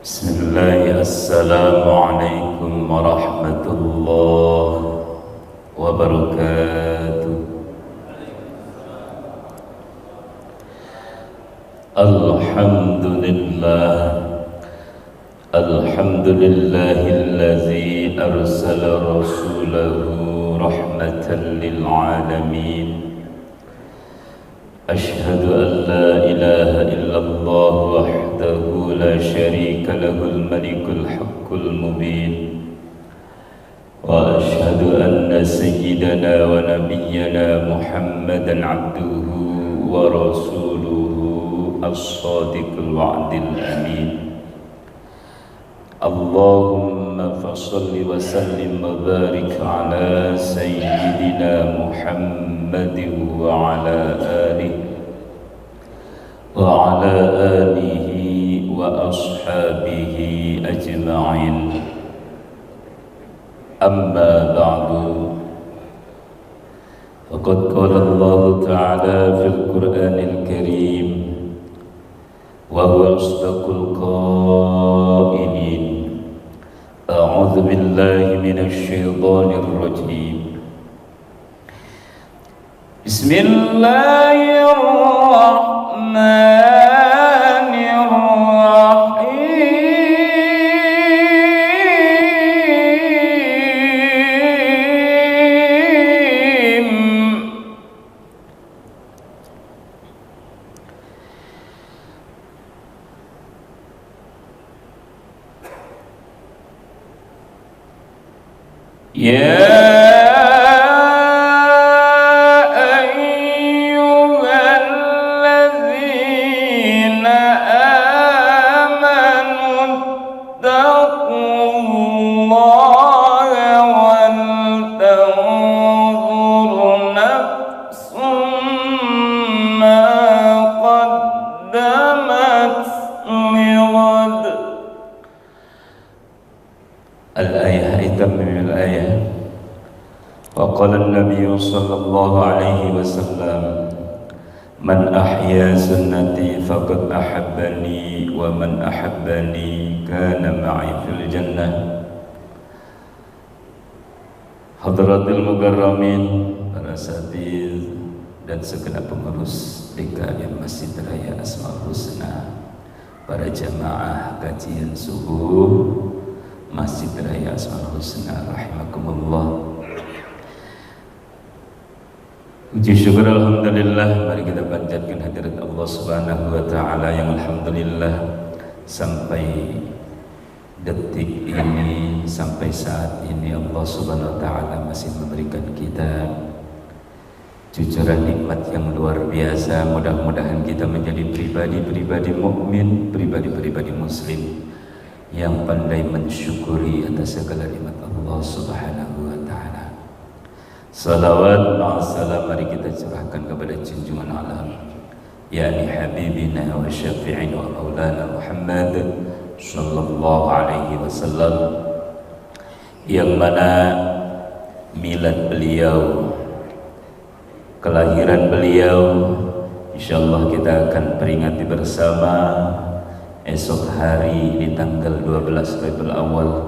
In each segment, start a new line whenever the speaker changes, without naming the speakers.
Bismillah, assalamualaikum warahmatullahi wabarakatuh. Alhamdulillah, alhamdulillahillazi arsala rasulahu rahmatan lil alamin. أشهد أن لا إله إلا الله وحده لا شريك له الملك الحق المبين وأشهد أن سيدنا ونبينا محمدا عبده ورسوله الصادق الوعد الأمين اللهم فصل وسلم وبارك على سيدنا محمد وعلى آله وأصحابه أجمعين. أما بعد، فقد قال الله تعالى في القرآن الكريم وهو أصدق القائلين: أعوذ بالله من الشيطان الرجيم. بسم الله الرحمن الرحيم. Al-ayah itam min al-ayah. Wa qala an-nabiy sallallahu alaihi wasallam: Man ahya sunnati faqad ahabbani wa man ahabbani kana ma'i fil jannah. Hadratil mukarramin, para satid dan segenap pengurus DKM Masjid Raya Asmaul Husna, para jamaah kajian subuh Masjid Raya Asmaul Husna rahimakumullah. Puji syukur alhamdulillah, mari kita panjatkan hadirat Allah Subhanahu wa taala yang alhamdulillah sampai detik ini, sampai saat ini Allah Subhanahu wa taala masih memberikan kita cucuran nikmat yang luar biasa. Mudah-mudahan kita menjadi pribadi-pribadi mukmin, pribadi-pribadi muslim yang pandai mensyukuri atas segala nikmat Allah Subhanahu wa taala. Salawat ma'assalam mari kita curahkan kepada junjungan alam, yakni habibina wa syafi'ina wa maulana Muhammad sallallahu alaihi wasallam, yang mana milad beliau, kelahiran beliau, insyaallah kita akan peringati bersama esok hari di tanggal 12 Rabiul Awal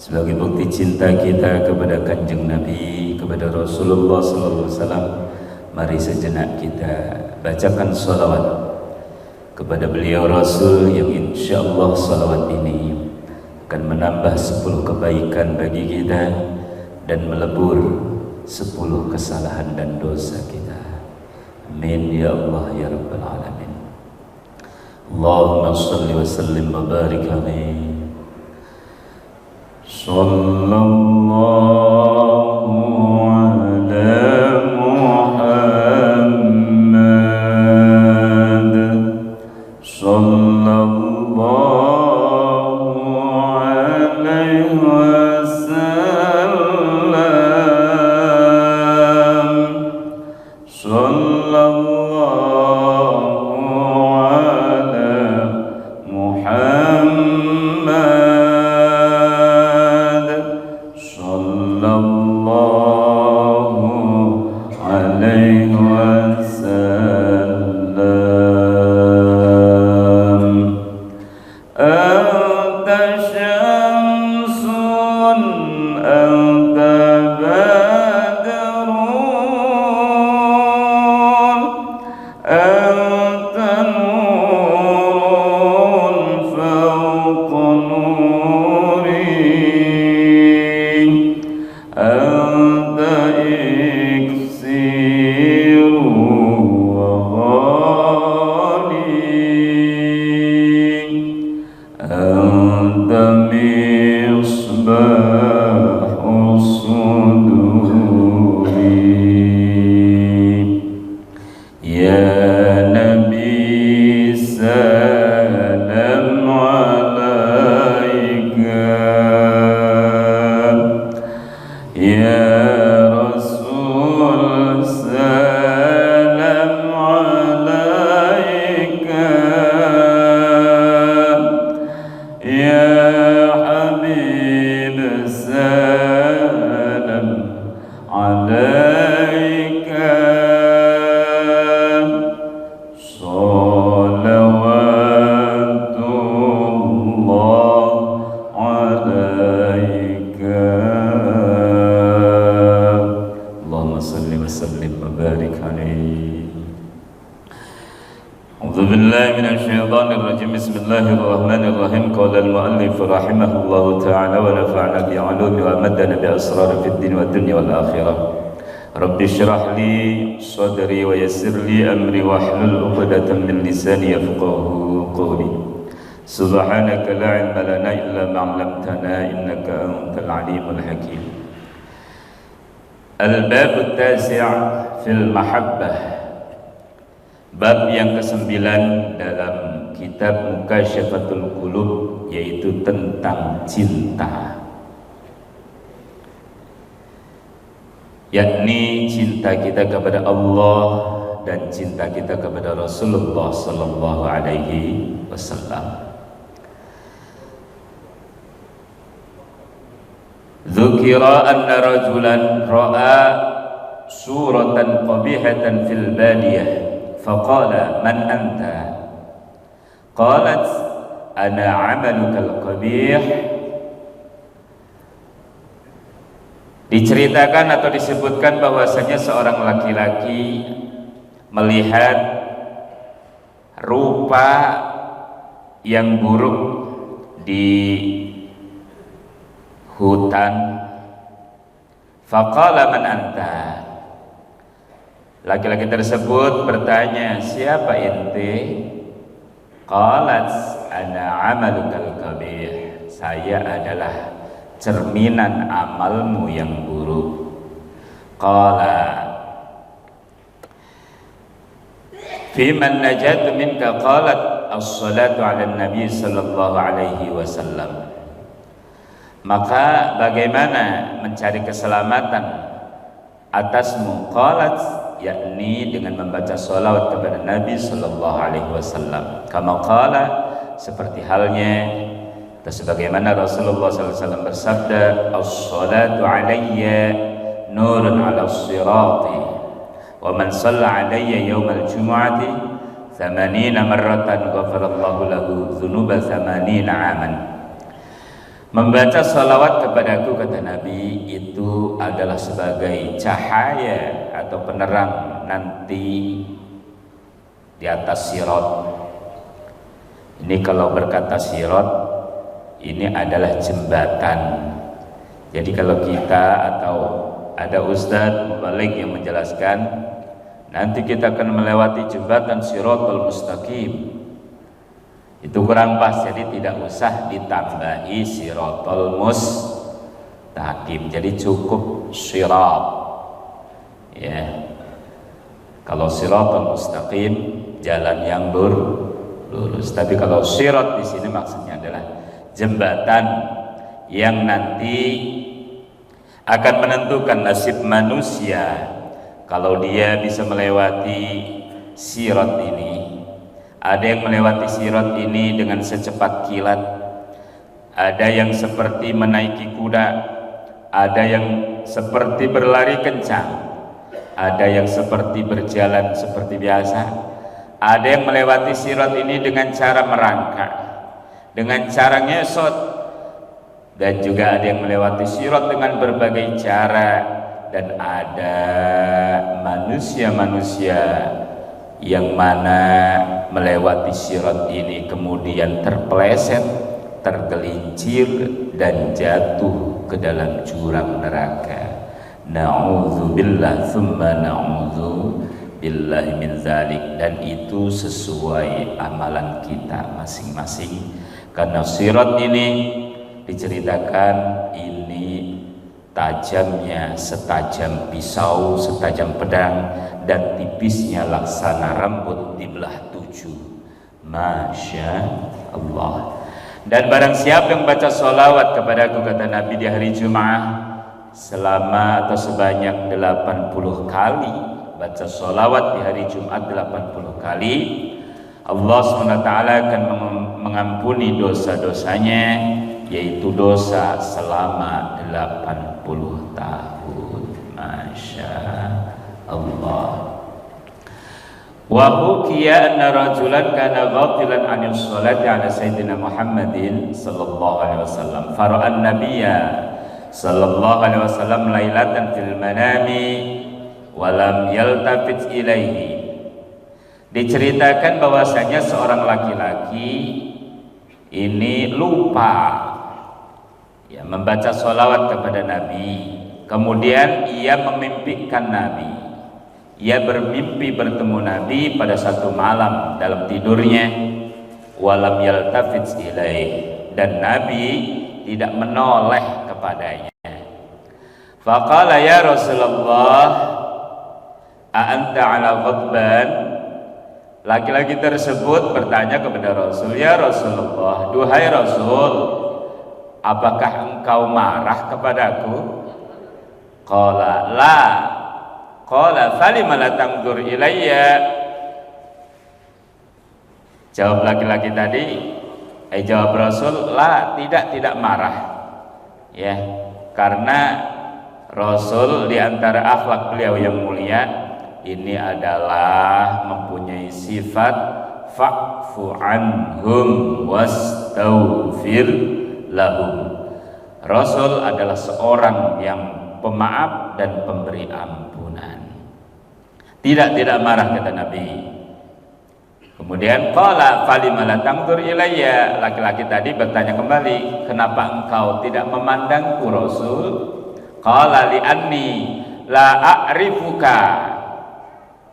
sebagai bukti cinta kita kepada Kanjeng Nabi, kepada Rasulullah sallallahu alaihi wasallam. Mari sejenak kita bacakan salawat kepada beliau Rasul, yang insyaallah salawat ini akan menambah 10 kebaikan bagi kita dan melebur 10 kesalahan dan dosa kita. Amin ya Allah ya rabbal alamin. Allahumma shalli wa sallim wa barik alaihi. Sallallahu ala Muhammad, sallallahu alaihi wasallam, sallallahu ala Muhammad, sallallahu alaihi wasallam. الرجيم بسم الله الرحمن الرحيم قال المؤلف رحمه الله تعالى ونفعنا بعلوم ومدنا بأسرار في الدين والدنيا والآخرة رب اشرح لي صدري ويسر لي أمري واحلل عقدة من لساني يفقهوا قولي سبحانك لا علم لنا إلا ما علمتنا إنك أنت العليم الحكيم. الباب التاسع في المحبة. Bab yang ke-9 dalam kitab Mukasyafatul Qulub, yaitu tentang cinta, yakni cinta kita kepada Allah dan cinta kita kepada Rasulullah sallallahu alaihi wasallam. Dzukira anna rajulan ra'a suratan qabihatan fil badiyah faqala man anta, qalat ana amaluka al-qabih. Diceritakan atau disebutkan bahwasanya seorang laki-laki melihat rupa yang buruk di hutan. Faqala man anta, laki-laki tersebut bertanya, siapa ente? Qalat ana amalukal qabih, saya adalah cerminan amalmu yang buruk. Qala fi man najat minka, qalat as-salatu ala nabi sallallahu alaihi wasallam. Maka bagaimana mencari keselamatan atasmu? Qalat, yakni dengan membaca salawat kepada Nabi sallallahu alaihi wasallam. Kama qala, seperti halnya atau sebagaimana Rasulullah sallallahu alaihi wasallam bersabda, as-salatu alayya nurun 'ala as-sirati wa man shalla alayya yawmal jumu'ati 80 marratan ghafarallahu lahu dzunuba 80 aman. Membaca salawat kepadaku, kata Nabi, itu adalah sebagai cahaya atau penerang nanti di atas sirat. Ini kalau berkata sirat, ini adalah jembatan. Jadi kalau kita atau ada ustadz mubalik yang menjelaskan, nanti kita akan melewati jembatan Siratul Mustaqim, itu kurang pas, jadi tidak usah ditambahi Siratul Mustaqim, jadi cukup sirat ya. Kalau Siratul Mustaqim jalan yang lurus, tapi kalau sirat di sini maksudnya adalah jembatan yang nanti akan menentukan nasib manusia kalau dia bisa melewati sirat ini. Ada yang melewati sirat ini dengan secepat kilat, ada yang seperti menaiki kuda, ada yang seperti berlari kencang, ada yang seperti berjalan seperti biasa, ada yang melewati sirat ini dengan cara merangkak, dengan cara ngesot, dan juga ada yang melewati sirat dengan berbagai cara. Dan ada manusia-manusia yang mana melewati sirat ini kemudian terpeleset, tergelincir dan jatuh ke dalam jurang neraka. Na'udzubillah tsumma na'udzubillahi min dzalik. Dan itu sesuai amalan kita masing-masing, karena sirat ini diceritakan ini tajamnya setajam pisau, setajam pedang, dan tipisnya laksana rambut dibelah 7. Masya Allah. Dan barang siapa yang baca sholawat kepadaku, kata Nabi, di hari Jum'ah selama atau sebanyak 80 kali, baca sholawat di hari Jumat 80 kali, Allah SWT akan mengampuni dosa-dosanya, yaitu dosa selama 80 tahun. Masya Allah. Wa hukiya anna rajulan kana ghatilan 'anil sholati 'ala sayyidina Muhammadin sallallahu alaihi wasallam fara'an nabiyya sallallahu alaihi wasallam lailatan fil manami wa lam yaltafit ilaihi. Diceritakan bahwasanya seorang laki-laki ini lupa ya membaca sholawat kepada Nabi. Kemudian ia memimpikan Nabi. Ia bermimpi bertemu Nabi pada satu malam dalam tidurnya. Walam yaltafit ilaih, dan Nabi tidak menoleh kepadanya. Faqala ya Rasulullah, a anta ala ghadban? Laki-laki tersebut bertanya kepada Rasul, ya Rasulullah, duhai Rasul, apakah engkau marah kepadaku? Qala la. Qala falima la tanzur ilayya? Jawab laki-laki tadi, jawab Rasul, la, tidak marah. Ya, karena Rasul di antara akhlak beliau yang mulia ini adalah mempunyai sifat fa'fu anhum wastaghfir lahum. Rasul adalah seorang yang pemaaf dan pemberi ampunan. Tidak marah, kata Nabi. Kemudian qala falima la tanzur ilayya? Laki-laki tadi bertanya kembali, kenapa engkau tidak memandangku Rasul? Qala li anni la a'rifuka.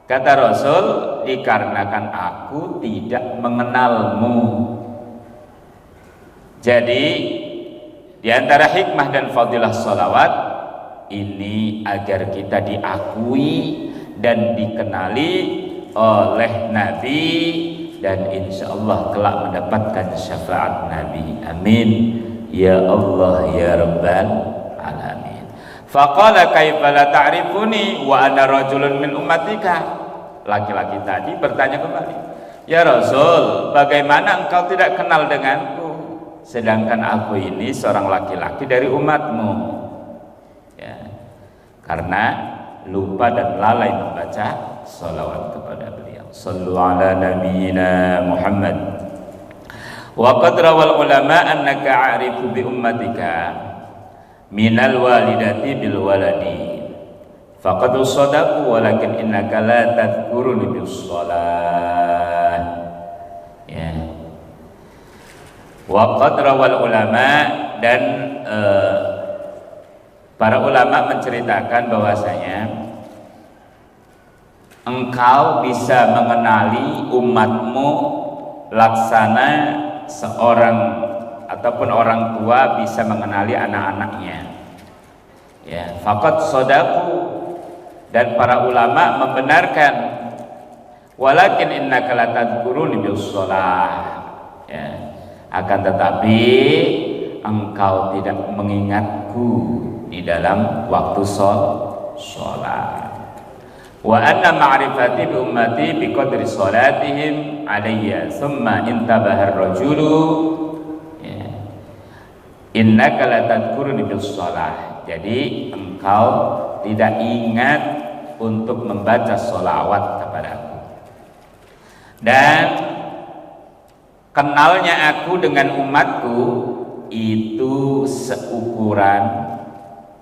Kata Rasul, dikarenakan aku tidak mengenalmu. Jadi di antara hikmah dan fadilah sholawat ini agar kita diakui dan dikenali oleh Nabi, dan insya Allah kelak mendapatkan syafaat Nabi. Amin ya Allah ya Rabbal alamin. Faqala kaifa la ta'rifuni wa ana rajulun min ummatika? Laki-laki tadi bertanya kembali, ya Rasul, bagaimana engkau tidak kenal denganku, sedangkan aku ini seorang laki-laki dari umatmu? Ya, karena lupa dan lalai membaca salawat kepada beliau. Sallu ala nabiyyina Muhammad. Wa qad rawal ulama annaka a'rifu bi ummatika minal walidati bil waladi faqad sadaqu walakin innaka la tadhkuruni bis shalah. Ya. Wa qad rawal ulama, dan para ulama menceritakan bahwasanya engkau bisa mengenali umatmu laksana seorang ataupun orang tua bisa mengenali anak-anaknya. Ya, faqad shadaku, dan para ulama membenarkan, walakin innaka la tadhkuruni bis shalah. Ya, akan tetapi engkau tidak mengingatku di dalam waktu sholat. Wa anna ma'rifati bi ummati bi qadri salatihim alayya thumma intabaha ar-rajulu innaka la tadhkuruni bis shalah. Jadi engkau tidak ingat untuk membaca sholawat kepadaku, dan kenalnya aku dengan umatku itu seukuran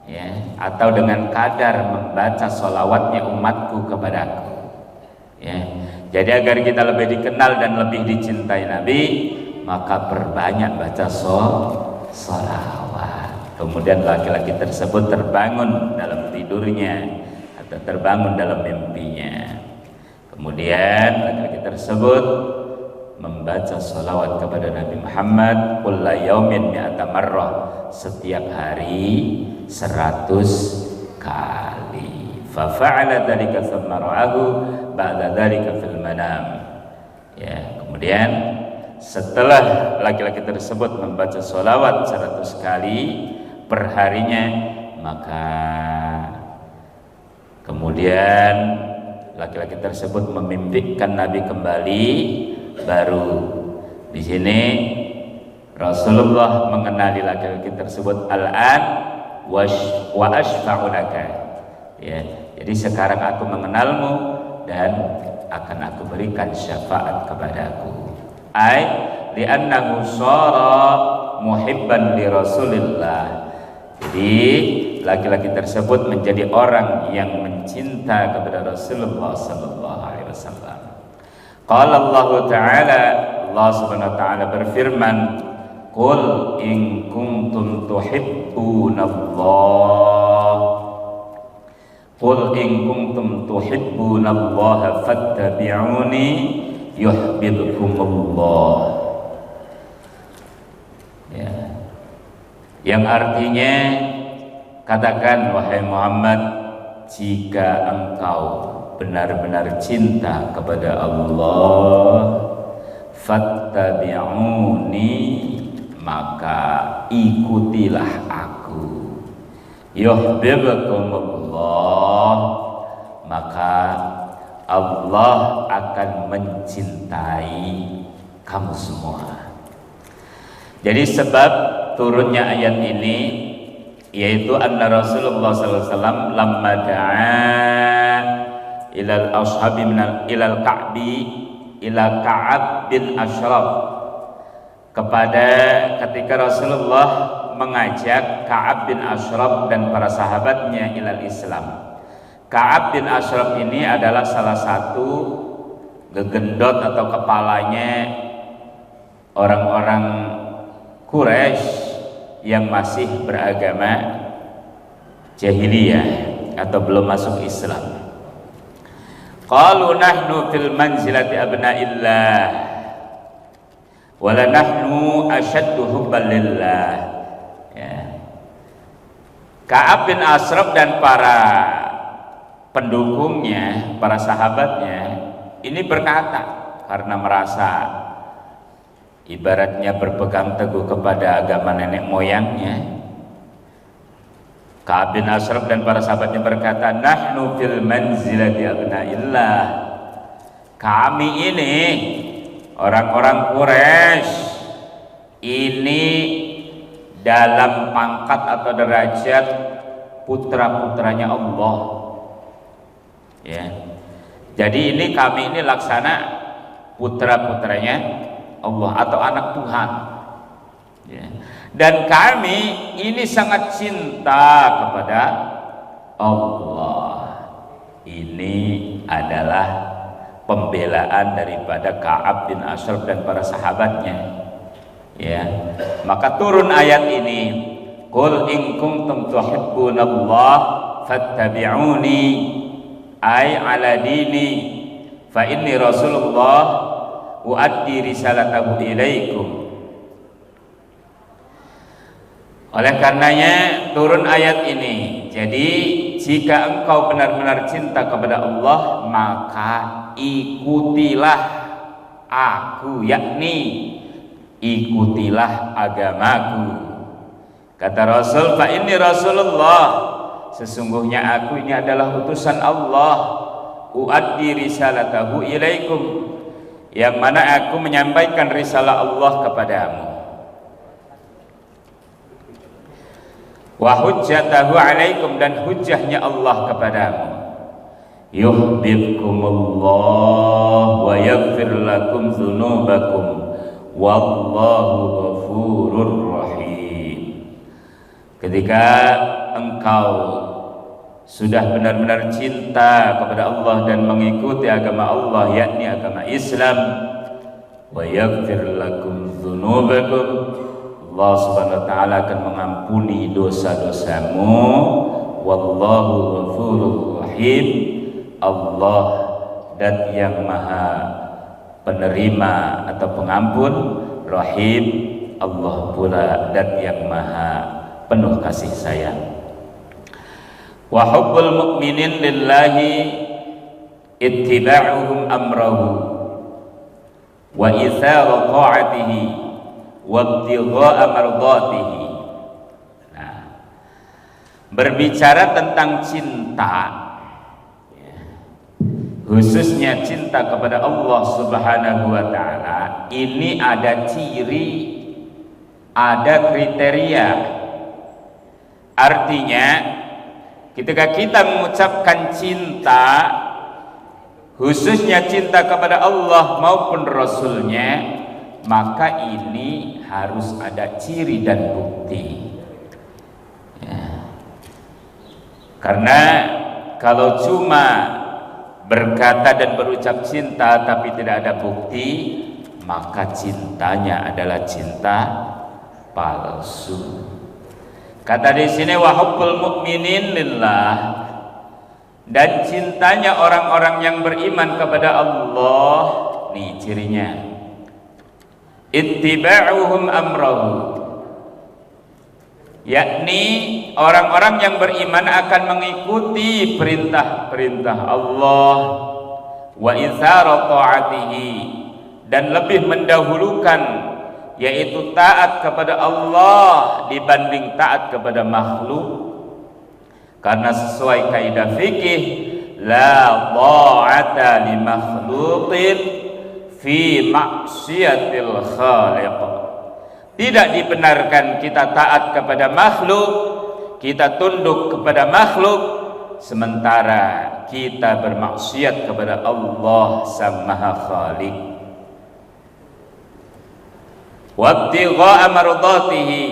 ya, atau dengan kadar membaca sholawatnya umatku kepadaku. Ya, jadi agar kita lebih dikenal dan lebih dicintai Nabi, maka perbanyak baca sholawat. Kemudian laki-laki tersebut terbangun dalam tidurnya atau terbangun dalam mimpinya. Kemudian laki-laki tersebut membaca sholawat kepada Nabi Muhammad kulla yaumin mi'ata marrah, setiap hari 100 kali. Fa fa'ala dzalika thumma ra'ahu ba'da dzalika fil manam. Ya, kemudian setelah laki-laki tersebut membaca sholawat 100 kali perharinya, maka kemudian laki-laki tersebut memimpikan Nabi kembali. Baru di sini Rasulullah mengenali laki-laki tersebut, al-an wa ashfa'u laka. Ya, jadi sekarang aku mengenalmu dan akan aku berikan syafaat kepadaku. Ai li'annahu shara muhibban li Rasulillah. Jadi laki-laki tersebut menjadi orang yang mencinta kepada Rasulullah sallallahu alaihi wasallam. Qala Allah Ta'ala, Allah Subhanahu wa taala berfirman, qul in kuntum tuhibbunallah, qul in kuntum tuhibbunallaha fattabi'uni yuhibbukumullah. Ya. Yang artinya, katakan wahai Muhammad, jika engkau benar-benar cinta kepada Allah, fattabi'uni, maka ikutilah aku. Yuhibbukumullah, maka Allah akan mencintai kamu semua. Jadi sebab turunnya ayat ini yaitu anna Rasulullah sallallahu alaihi wasallam lamma da'a ilal ashabi ilal Ka'bi ila Ka'ab bin Ashraf, kepada ketika Rasulullah mengajak Ka'ab bin Ashraf dan para sahabatnya ilal Islam. Ka'ab bin Ashraf ini adalah salah satu gegendot atau kepalanya orang-orang Quraisy yang masih beragama jahiliyah atau belum masuk Islam. Qalu nahnu fil manzilati abna'illah wala nahnu ashaddu hubban lillah. Ya. Ka'ab bin Ashraf dan para pendukungnya, para sahabatnya ini berkata karena merasa ibaratnya berpegang teguh kepada agama nenek moyangnya. Ka'ab bin Ashraf dan para sahabatnya berkata, nahnu fil manzilati abna'illah, kami ini orang-orang Quraisy ini dalam pangkat atau derajat putra-putranya Allah. Ya. Jadi ini kami ini laksana putra-putranya Allah atau anak Tuhan. Ya. Dan kami ini sangat cinta kepada Allah. Ini adalah pembelaan daripada Ka'ab bin Ashraf dan para sahabatnya. Ya. Maka turun ayat ini, qul in kuntum tuhibbunallah fattabi'uni ay ala dini fa inni Rasulullah uaddi risalatahu ilaikum. Oleh karenanya turun ayat ini. Jadi jika engkau benar-benar cinta kepada Allah, maka ikutilah aku, yakni ikutilah agamaku. Kata Rasul, fa inni Rasulullah, sesungguhnya aku ini adalah utusan Allah, uaddi risalatahu ilaikum, yang mana aku menyampaikan risalah Allah kepadamu, wa hujjatahu alaikum, dan hujjahnya Allah kepadamu, yuhibbukumullah wa yaghfir lakum dzunubakum wallahu ghafurur rahim. Ketika engkau sudah benar-benar cinta kepada Allah dan mengikuti agama Allah, yakni agama Islam, wa yaghfir lakum dzunubakum, Allah Subhanahu wa taala akan mengampuni dosa-dosamu, wallahu ghafurur rahim, Allah dat yang maha penerima atau pengampun, rahim, Allah pula dat yang maha penuh kasih sayang. Wa hubbul mu'minin lillahi ittiba'uhum amrahu wa itharu ta'atihi wa ibtigha'a mardatihi. Nah, berbicara tentang cinta, khususnya cinta kepada Allah Subhanahu wa taala, ini ada ciri, ada kriteria. Artinya ketika kita mengucapkan cinta, khususnya cinta kepada Allah maupun Rasulnya, maka ini harus ada ciri dan bukti. Ya. Karena kalau cuma berkata dan berucap cinta tapi tidak ada bukti, maka cintanya adalah cinta palsu. Kata di sini wa hubbul mu'minin lillah, dan cintanya orang-orang yang beriman kepada Allah, nih cirinya, ittiba'uhum amrahu, yakni orang-orang yang beriman akan mengikuti perintah-perintah Allah, wa izhara ta'atihi, dan lebih mendahulukan yaitu taat kepada Allah dibanding taat kepada makhluk. Karena sesuai kaidah fikih, la ta'ata li makhluqin fi maksiatil khaliq, tidak dibenarkan kita taat kepada makhluk, kita tunduk kepada makhluk, sementara kita bermaksiat kepada Allah Sang Maha Khaliq. Wabtigha'a mardatihi,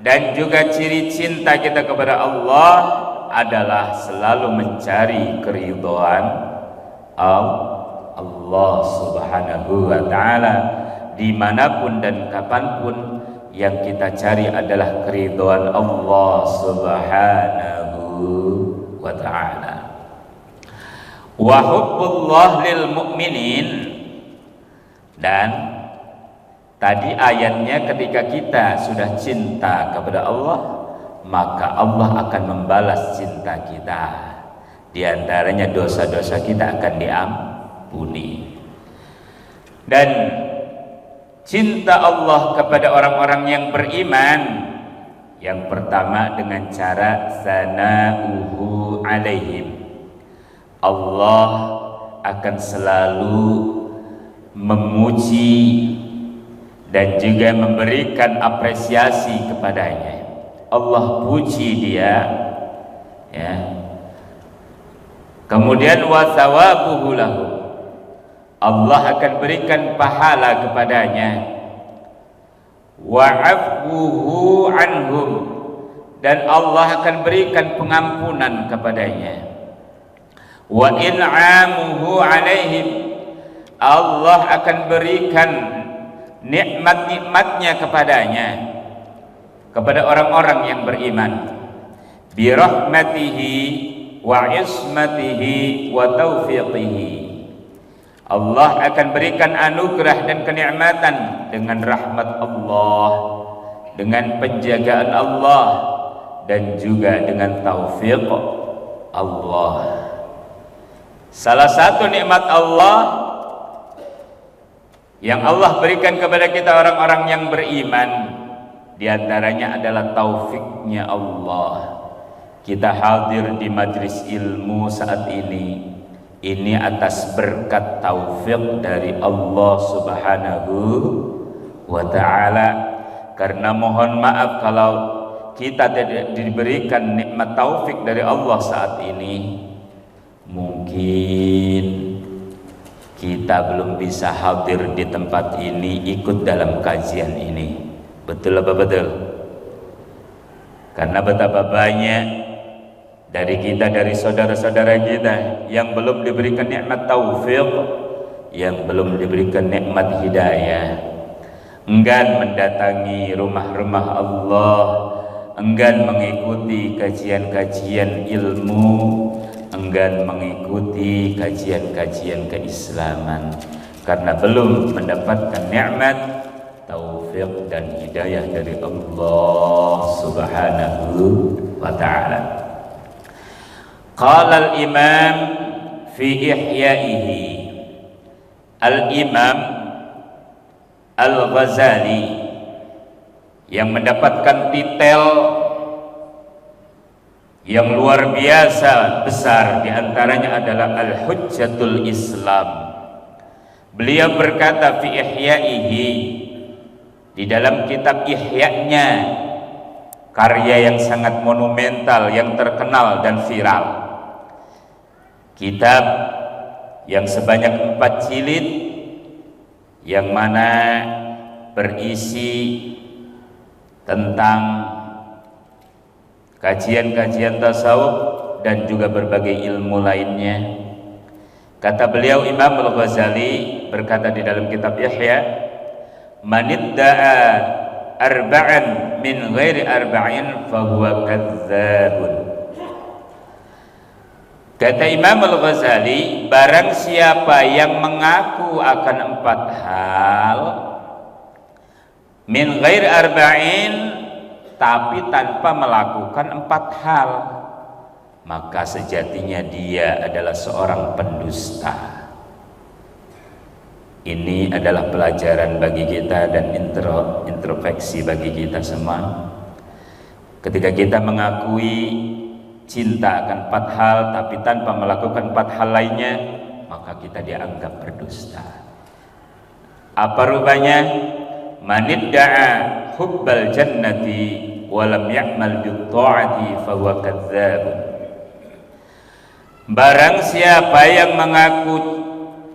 dan juga ciri cinta kita kepada Allah adalah selalu mencari keridhaan Allah Subhanahu wa ta'ala. Dimanapun dan kapanpun, yang kita cari adalah keridhaan Allah Subhanahu wa ta'ala. Wa hubbullah lil mu'minin, dan tadi ayatnya ketika kita sudah cinta kepada Allah, maka Allah akan membalas cinta kita. Di antaranya dosa-dosa kita akan diampuni. Dan cinta Allah kepada orang-orang yang beriman, yang pertama dengan cara sana'uhu alaihim, Allah akan selalu memuji dan juga memberikan apresiasi kepadanya. Allah puji dia, ya. Kemudian wa thawabuhu lahu, Allah akan berikan pahala kepadanya. Wa afwuhu anhum, dan Allah akan berikan pengampunan kepadanya. Wa in'amuhu alaihim, Allah akan berikan nikmat-nikmatnya kepadanya, kepada orang-orang yang beriman. Bi rahmatihi wa ismatihi wa taufiqihi, Allah akan berikan anugerah dan kenikmatan dengan rahmat Allah, dengan penjagaan Allah, dan juga dengan taufik Allah. Salah satu nikmat Allah yang Allah berikan kepada kita orang-orang yang beriman, diantaranya adalah taufiknya Allah. Kita hadir di majlis ilmu saat ini atas berkat taufik dari Allah Subhanahu wa ta'ala. Karena mohon maaf kalau kita tidak diberikan nikmat taufik dari Allah saat ini, mungkin kita belum bisa hadir di tempat ini, ikut dalam kajian ini. Betul apa betul? Karena betapa banyak dari kita, dari saudara-saudara kita yang belum diberikan nikmat taufik, yang belum diberikan nikmat hidayah, enggan mendatangi rumah-rumah Allah, enggan mengikuti kajian-kajian ilmu, enggan mengikuti kajian-kajian keislaman, karena belum mendapatkan nikmat taufik dan hidayah dari Allah Subhanahu wa ta'ala. Qala al-imam fi ihya'ihi, al-imam Al-Ghazali yang mendapatkan titel yang luar biasa besar, diantaranya adalah Al-Hujjatul Islam. Beliau berkata fi ihya'ihi, di dalam kitab Ihya-nya, karya yang sangat monumental, yang terkenal dan viral, kitab yang sebanyak 4 jilid, yang mana berisi tentang kajian-kajian tasawuf dan juga berbagai ilmu lainnya. Kata beliau Imam Al-Ghazali berkata di dalam kitab Ihya, "Manidda'a arba'an min ghairi arba'in fahuwa kadzdzabun." Kata Imam Al-Ghazali, barang siapa yang mengaku akan 4 hal min ghairi arba'in, tapi tanpa melakukan 4 hal, maka sejatinya dia adalah seorang pendusta. Ini adalah pelajaran bagi kita dan introspeksi bagi kita semua. Ketika kita mengakui cinta akan 4 hal tapi tanpa melakukan 4 hal lainnya, maka kita dianggap berdusta. Apa rupanya? Manidda'a hubbal jannati walam ya'mal bit-ta'ati fahuwa kadzdzabun. Barang siapa yang mengaku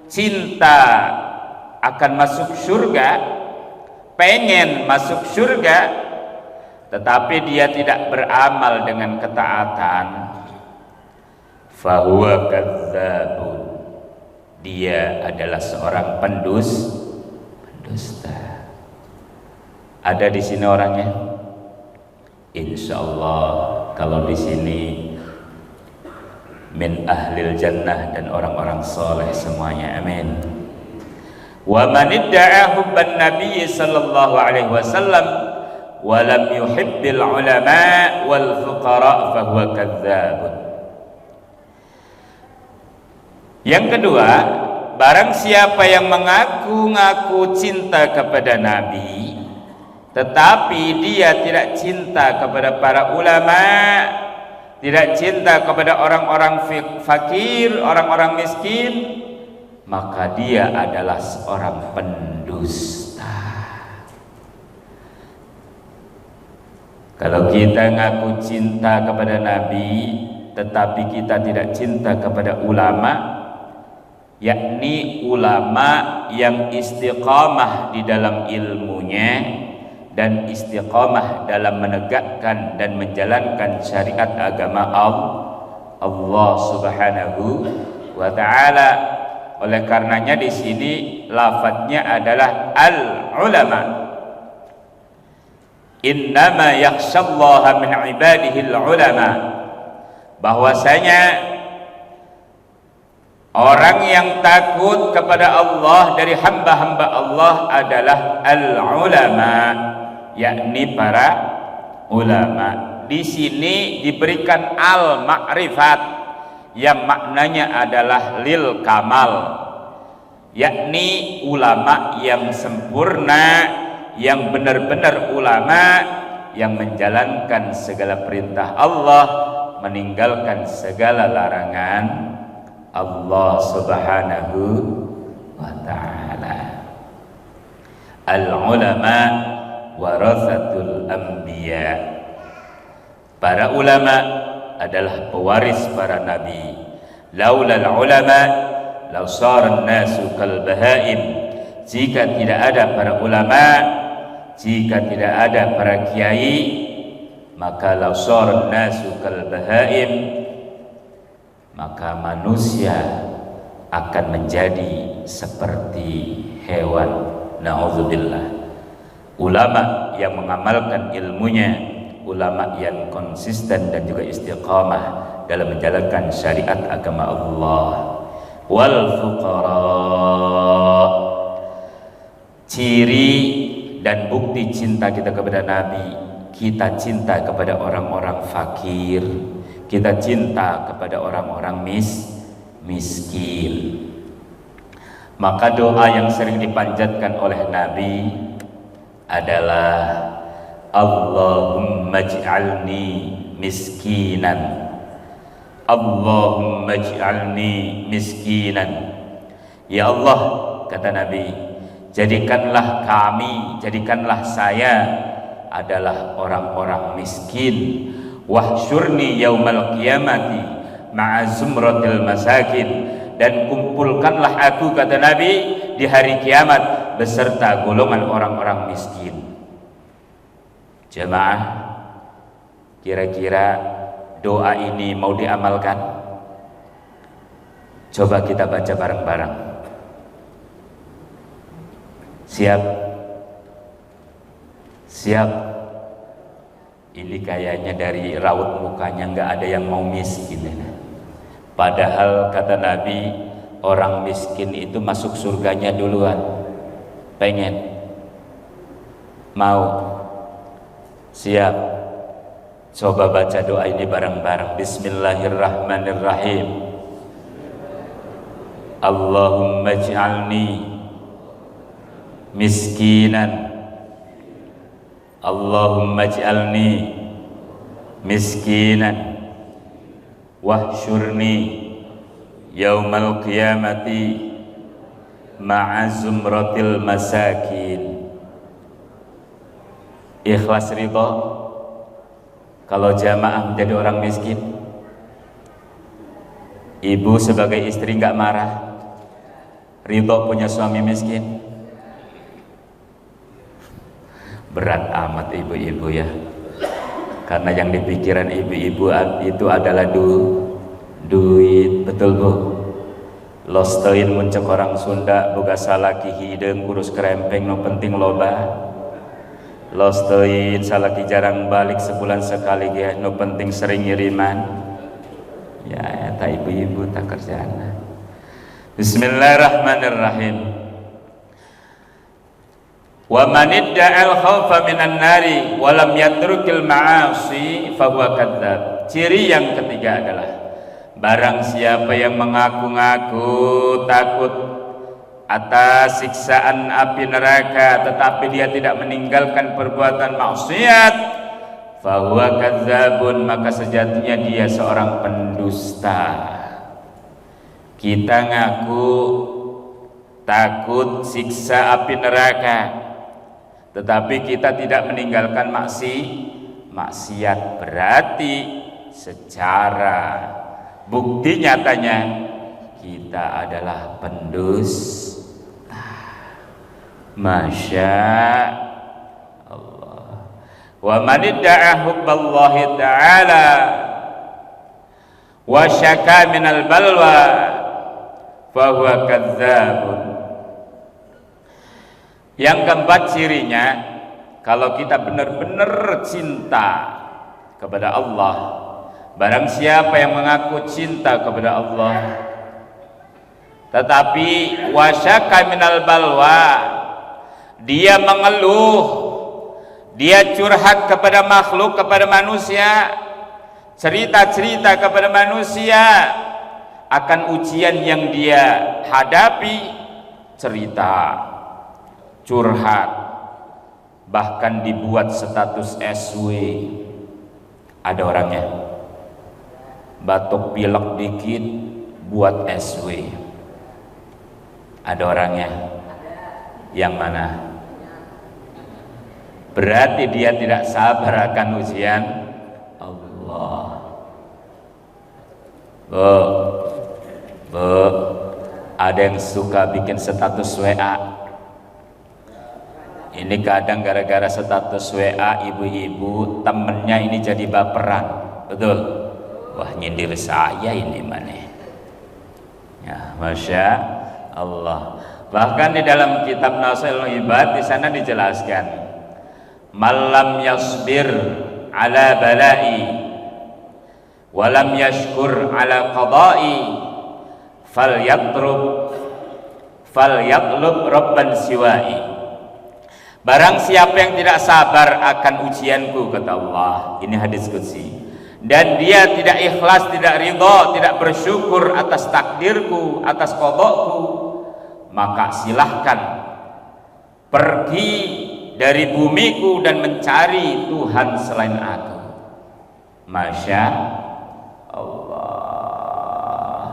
cinta akan masuk surga, pengen masuk surga, tetapi dia tidak beramal dengan ketaatan, fahuwa kadzdzabun, dia adalah seorang pendusta. Ada di sini orangnya? Insyaallah kalau di sini min ahlil jannah dan orang-orang soleh semuanya, amin. Wa man idda'a hubban nabiy sallallahu alaihi wasallam wa lam yuhibbil ulama wal fuqara fa huwa kadzdzabun. Yang kedua, barang siapa yang mengaku-ngaku cinta kepada nabi tetapi dia tidak cinta kepada para ulama, tidak cinta kepada orang-orang fakir, orang-orang miskin, maka dia adalah seorang pendusta. Kalau kita ngaku cinta kepada Nabi tetapi kita tidak cinta kepada ulama, yakni ulama yang istiqamah di dalam ilmunya dan istiqamah dalam menegakkan dan menjalankan syariat agama Allah Subhanahu wa taala. Oleh karenanya di sini lafadznya adalah al-ulama. Innama yakhshallaha min ibadihi al-ulama. Bahwasanya orang yang takut kepada Allah dari hamba-hamba Allah adalah al-ulama, yakni para ulama. Di sini diberikan al-ma'rifat yang maknanya adalah lil kamal, yakni ulama yang sempurna, yang benar-benar ulama yang menjalankan segala perintah Allah, meninggalkan segala larangan Allah Subhanahu wa ta'ala. Al-ulama warathatul anbiya. Para ulama adalah pewaris para nabi. Laulal ulama law sara an-nasu kal bahaim. Jika tidak ada para ulama, jika tidak ada para kiai, maka law sara an-nasu kal bahaim, maka manusia akan menjadi seperti hewan. Na'udzubillah. Ulama yang mengamalkan ilmunya, ulama yang konsisten dan juga istiqamah dalam menjalankan syariat agama Allah. Wal fuqara, ciri dan bukti cinta kita kepada Nabi, kita cinta kepada orang-orang fakir, kita cinta kepada orang-orang miskin. Maka doa yang sering dipanjatkan oleh Nabi adalah Allahumma ij'alni miskinan, Allahumma ij'alni miskinan. Ya Allah, kata Nabi, jadikanlah kami, jadikanlah saya adalah orang-orang miskin. Wahsyurni yaumal qiyamati ma'a zumratil masakin, dan kumpulkanlah aku, kata Nabi, di hari kiamat beserta golongan orang-orang miskin. Jemaah, kira-kira doa ini mau diamalkan? Coba kita baca bareng-bareng. Siap? Siap? Ini kayaknya dari raut mukanya nggak ada yang mau miskin. Padahal kata Nabi, orang miskin itu masuk surganya duluan. Pengen? Mau? Siap? Coba baca doa ini bareng-bareng. Bismillahirrahmanirrahim. Allahumma ij'alni miskinan. Allahumma ij'alni miskinan wahsyurni yaumal qiyamati ma'a zumratil masakin. Ikhlas ridho kalau jamaah menjadi orang miskin. Ibu sebagai istri nggak marah, ridho punya suami miskin. Berat amat ibu-ibu ya, karena yang dipikiran ibu-ibu itu adalah duit. Betul bu? Lostein muncul orang Sunda boga salaki hideung kurus kerempeng, no penting loba. Lostein salaki jarang balik sebulan sekali ya, no penting sering ngiriman. Ya ta ibu-ibu tak kerjaan. Bismillahirrahmanirrahim. Wa man idda'al khaufa minan nari wa lam yatrukil ma'asi fa huwa kadzdzab. Ciri yang ketiga adalah barang siapa yang mengaku-ngaku takut atas siksaan api neraka tetapi dia tidak meninggalkan perbuatan maksiat, fa huwa kadzdzabun, maka sejatinya dia seorang pendusta. Kita ngaku takut siksa api neraka tetapi kita tidak meninggalkan maksiat, berarti secara bukti nyatanya kita adalah pendusta. Masya Allah. Wa man idda'a hubballahi ta'ala wa syaka minal balwa fa huwa kadzdzabun. Yang keempat cirinya, kalau kita benar-benar cinta kepada Allah, barang siapa yang mengaku cinta kepada Allah tetapi wasyaka minal balwa, dia mengeluh, dia curhat kepada makhluk, kepada manusia, cerita-cerita kepada manusia akan ujian yang dia hadapi, cerita, curhat, bahkan dibuat status SW. Ada orangnya batuk pilek dikit buat SW. Ada orangnya. Yang mana? Berarti dia tidak sabar akan ujian Allah. Bu, ada yang suka bikin status WA. Ini kadang gara-gara status WA ibu-ibu temennya ini jadi baperan. Betul? Wah, nyindir saya ini mana? Ya, Masya Allah. Bahkan di dalam kitab Nasailul Ibad di sana dijelaskan, malam yasbir ala balai walam yashkur ala qadai falyatlub rabban siwai. Barang siapa yang tidak sabar akan ujianku, kata Allah, ini hadis qudsi, dan dia tidak ikhlas, tidak ridha, tidak bersyukur atas takdirku, atas qada'ku, maka silahkan pergi dari bumiku dan mencari Tuhan selain aku. Masya Allah.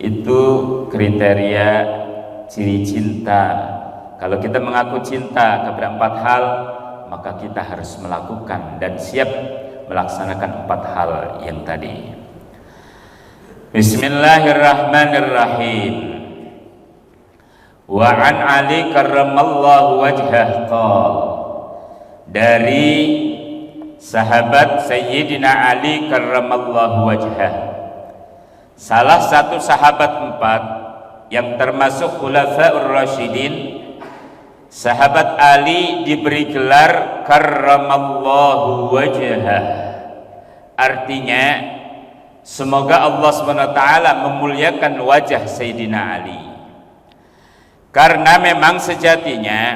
Itu kriteria ciri cinta. Kalau kita mengaku cinta kepada 4 hal, maka kita harus melakukan dan siap melaksanakan 4 hal yang tadi. Bismillahirrahmanirrahim. Wa an Ali karramallahu wajhah qala, dari sahabat Sayyidina Ali karramallahu wajhah, salah satu sahabat 4 yang termasuk Khulafaur Rasyidin, sahabat Ali, diberi gelar karramallahu wajhah. Artinya semoga Allah SWT memuliakan wajah Sayyidina Ali. Karena memang sejatinya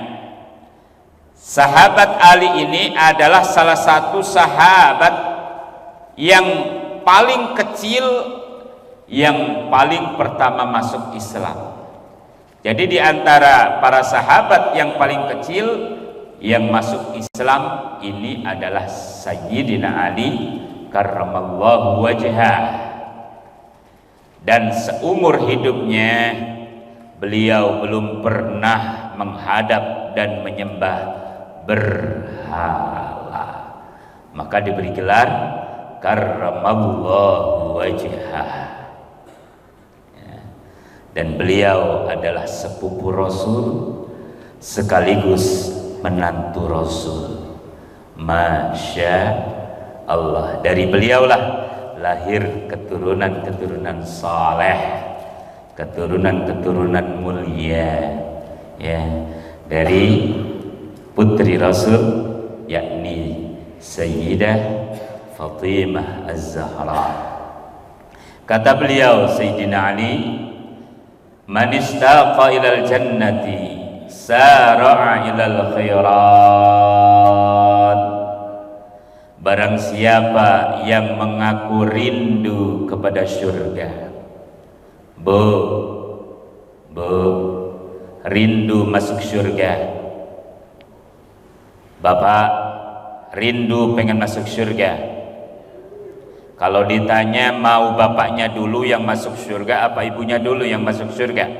sahabat Ali ini adalah salah satu sahabat yang paling kecil, yang paling pertama masuk Islam. Jadi di antara para sahabat yang paling kecil yang masuk Islam ini adalah Sayyidina Ali karramallahu wajhah. Dan seumur hidupnya beliau belum pernah menghadap dan menyembah berhala, maka diberi gelar karramallahu wajhah. Dan beliau adalah sepupu Rasul sekaligus menantu Rasul. Masya Allah, dari beliaulah lahir keturunan-keturunan saleh, keturunan-keturunan mulia, ya, dari putri Rasul, yakni Sayyidah Fatimah Az-Zahra. Kata beliau, Sayyidina Ali, man istaqa ilal jannati sara'a ilal khairat. Barang siapa yang mengaku rindu kepada surga, rindu masuk surga. Bapak rindu pengen masuk surga. Kalau ditanya mau bapaknya dulu yang masuk surga apa ibunya dulu yang masuk surga?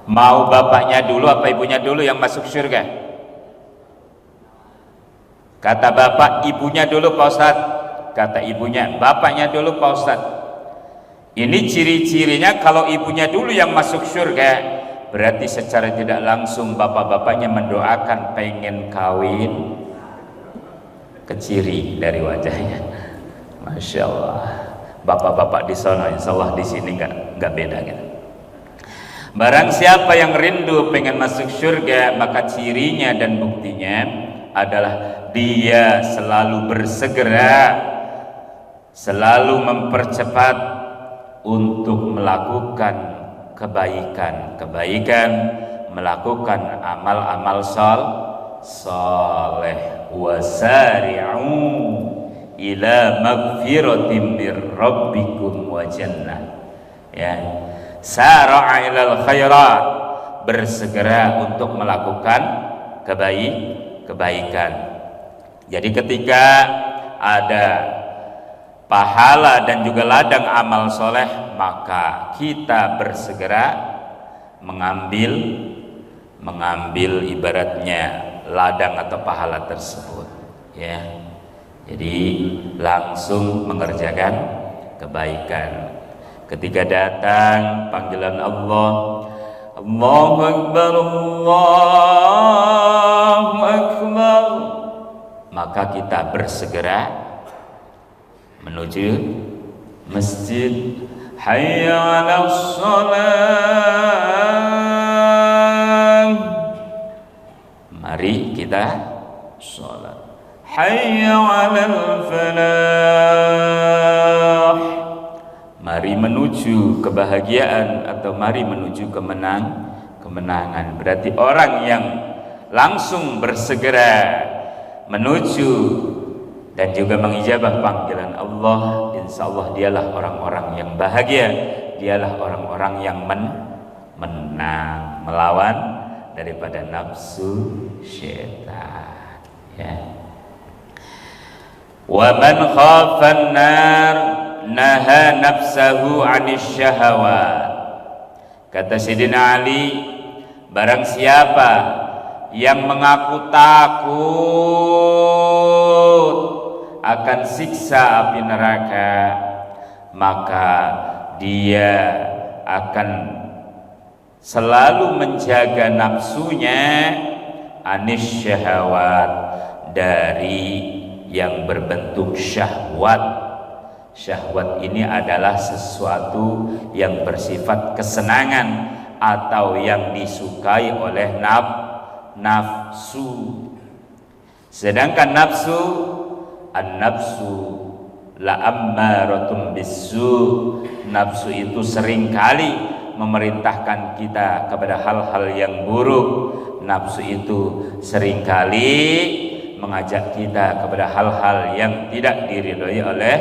Mau bapaknya dulu apa ibunya dulu yang masuk surga? Kata bapak, ibunya dulu Pak Ustadz. Kata ibunya, bapaknya dulu Pak Ustadz. Ini ciri-cirinya kalau ibunya dulu yang masuk surga, berarti secara tidak langsung bapak-bapaknya mendoakan pengen kawin ke ciri dari wajahnya. Masya Allah, bapak-bapak di sana insya Allah di sini nggak beda kan. Barang siapa yang rindu pengen masuk surga, maka cirinya dan buktinya adalah dia selalu bersegera, selalu mempercepat untuk melakukan kebaikan, melakukan amal-amal saleh. Wasari'u ila magfiratin mir rabbikum wa jannah. Ya, sara'a ilal khairat, bersegera untuk melakukan kebaikan. Jadi ketika ada pahala dan juga ladang amal soleh, maka kita bersegera mengambil ibaratnya ladang atau pahala tersebut, ya. Jadi langsung mengerjakan kebaikan. Ketika datang panggilan Allah, Allahu Akbar, Allahu Akbar, maka kita bersegera menuju masjid. Hayya 'alas shalah, mari kita sholat. Hayya 'alal falah, mari menuju kebahagiaan atau mari menuju kemenangan. Berarti orang yang langsung bersegera menuju dan juga mengijabah panggilan Allah, insya Allah dialah orang-orang yang bahagia, dialah orang-orang yang menang, melawan daripada nafsu syaitan, ya. Wa man khafan nar naha nafsahu 'anis syahawat. Kata Sayyidina Ali, barang siapa yang mengaku takut akan siksa api neraka, maka dia akan selalu menjaga nafsunya anis syahwat, dari yang berbentuk syahwat, Syahwat ini adalah sesuatu yang bersifat kesenangan atau yang disukai oleh nafsu. Sedangkan nafsu, an-nafsu la'ammaratun bisu, nafsu itu seringkali memerintahkan kita kepada hal-hal yang buruk. Nafsu itu seringkali mengajak kita kepada hal-hal yang tidak diridhoi oleh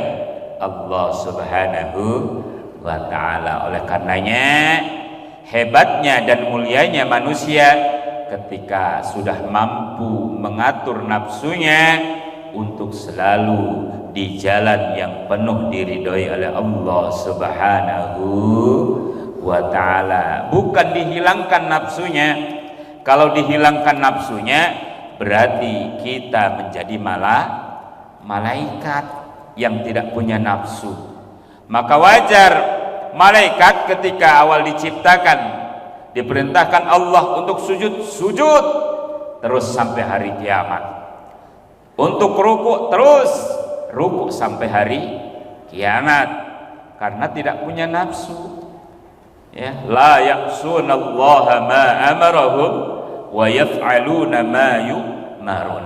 Allah Subhanahu wa ta'ala. Oleh karenanya hebatnya dan mulianya manusia ketika sudah mampu mengatur nafsunya untuk selalu di jalan yang penuh diridhoi oleh Allah Subhanahu wa ta'ala. Bukan dihilangkan nafsunya. Kalau dihilangkan nafsunya berarti kita menjadi malaikat yang tidak punya nafsu. Maka wajar malaikat ketika awal diciptakan diperintahkan Allah untuk sujud terus sampai hari kiamat. Untuk rukuk terus rukuk sampai hari kiamat karena tidak punya nafsu. Ya, la ya'sunallaha ma amarahum wa yaf'aluna ma yu'marun.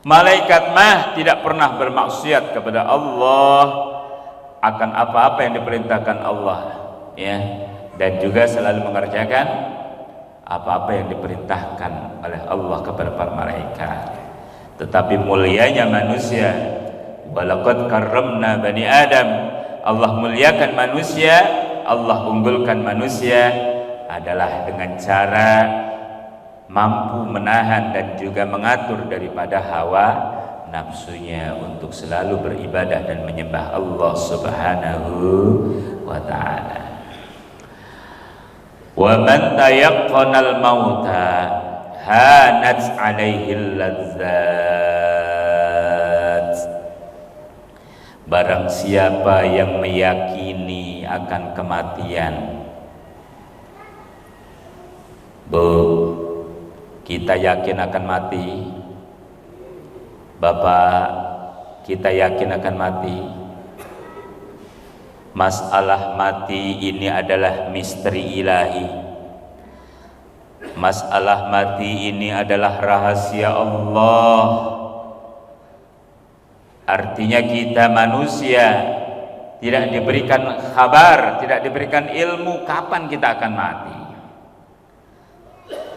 Malaikat mah tidak pernah bermaksiat kepada Allah akan apa-apa yang diperintahkan Allah, ya, dan juga selalu mengerjakan apa-apa yang diperintahkan oleh Allah kepada para malaikat. Tetapi mulianya manusia, walaqad karramna bani Adam, Allah muliakan manusia, Allah unggulkan manusia adalah dengan cara mampu menahan dan juga mengatur daripada hawa nafsunya untuk selalu beribadah dan menyembah Allah Subhanahu wa ta'ala. Wa man tayaqqanal mauta hanat alaihi lazzat. Barang siapa yang meyakini akan kematian, kita yakin akan mati, Bapak, kita yakin akan mati. Masalah mati ini adalah misteri ilahi. Masalah mati ini adalah rahasia Allah. Artinya kita manusia tidak diberikan kabar, tidak diberikan ilmu kapan kita akan mati.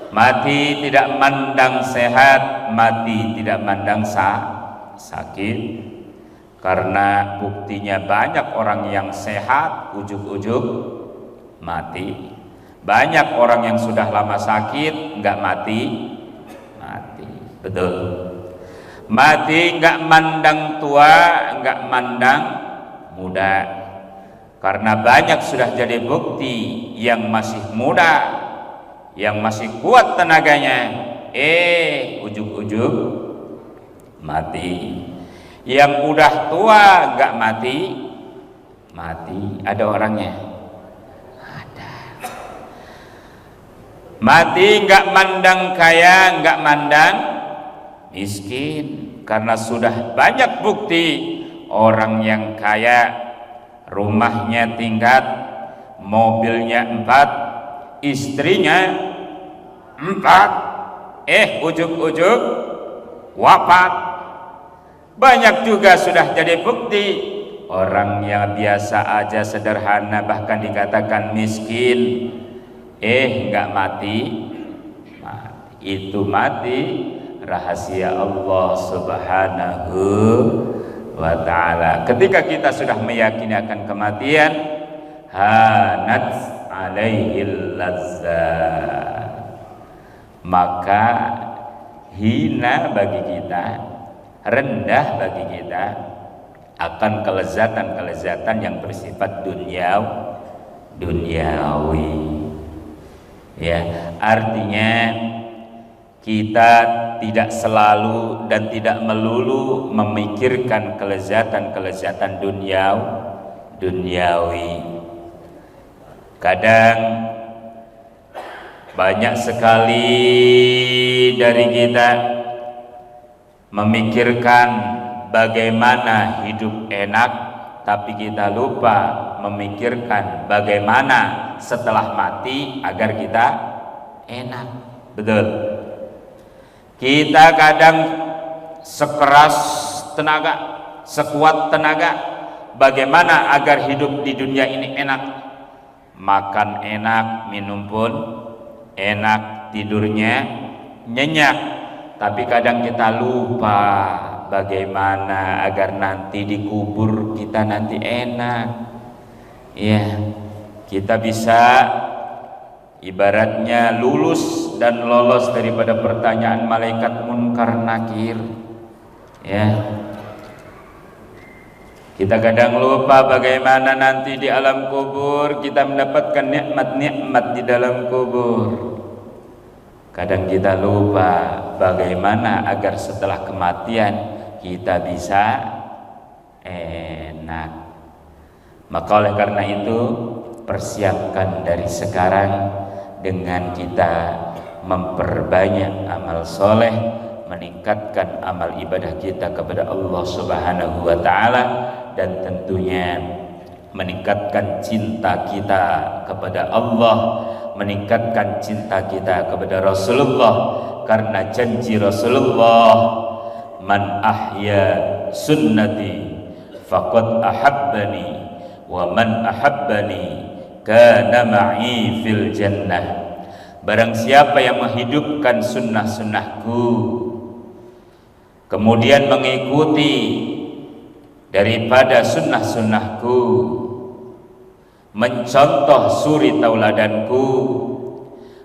Mati tidak mandang sehat, mati tidak mandang sakit. Karena buktinya banyak orang yang sehat ujug-ujug mati. Banyak orang yang sudah lama sakit nggak mati. Betul. Mati nggak mandang tua, nggak mandang muda. Karena banyak sudah jadi bukti yang masih muda, yang masih kuat tenaganya, ujug-ujug mati. Yang udah tua nggak mati. Ada orangnya, ada. Mati nggak mandang kaya, nggak mandang miskin, karena sudah banyak bukti orang yang kaya rumahnya tingkat, mobilnya 4, istrinya 4, ujug-ujug wafat. Banyak juga sudah jadi bukti orang yang biasa aja, sederhana, bahkan dikatakan miskin, nggak mati. Itu mati rahasia Allah Subhanahu wa ta'ala. Ketika kita sudah meyakini akan kematian, hanat alaihil lazzat, maka hina bagi kita, rendah bagi kita akan kelezatan-kelezatan yang bersifat duniawi. Ya, artinya kita tidak selalu dan tidak melulu memikirkan kelezatan-kelezatan duniawi. Kadang banyak sekali dari kita memikirkan bagaimana hidup enak tapi kita lupa memikirkan bagaimana setelah mati agar kita enak. Betul. Kita kadang sekeras tenaga, sekuat tenaga, bagaimana agar hidup di dunia ini enak. Makan enak, minum pun enak, tidurnya nyenyak. Tapi kadang kita lupa bagaimana agar nanti dikubur kita nanti enak. Ya, kita bisa ibaratnya lulus dan lolos daripada pertanyaan malaikat munkar nakir. Ya, kita kadang lupa bagaimana nanti di alam kubur kita mendapatkan nikmat-nikmat di dalam kubur. Kadang kita lupa bagaimana agar setelah kematian kita bisa enak. Maka oleh karena itu persiapkan dari sekarang dengan kita memperbanyak amal soleh, meningkatkan amal ibadah kita kepada Allah Subhanahu wa Ta'ala, dan tentunya meningkatkan cinta kita kepada Allah, meningkatkan cinta kita kepada Rasulullah, karena janji Rasulullah, man ahya sunnati faqad ahabbani wa man ahabbani kana ma'i fil jannah. Barang siapa yang menghidupkan sunnah-sunnahku kemudian mengikuti daripada sunnah-sunnahku, mencontoh suri tauladanku,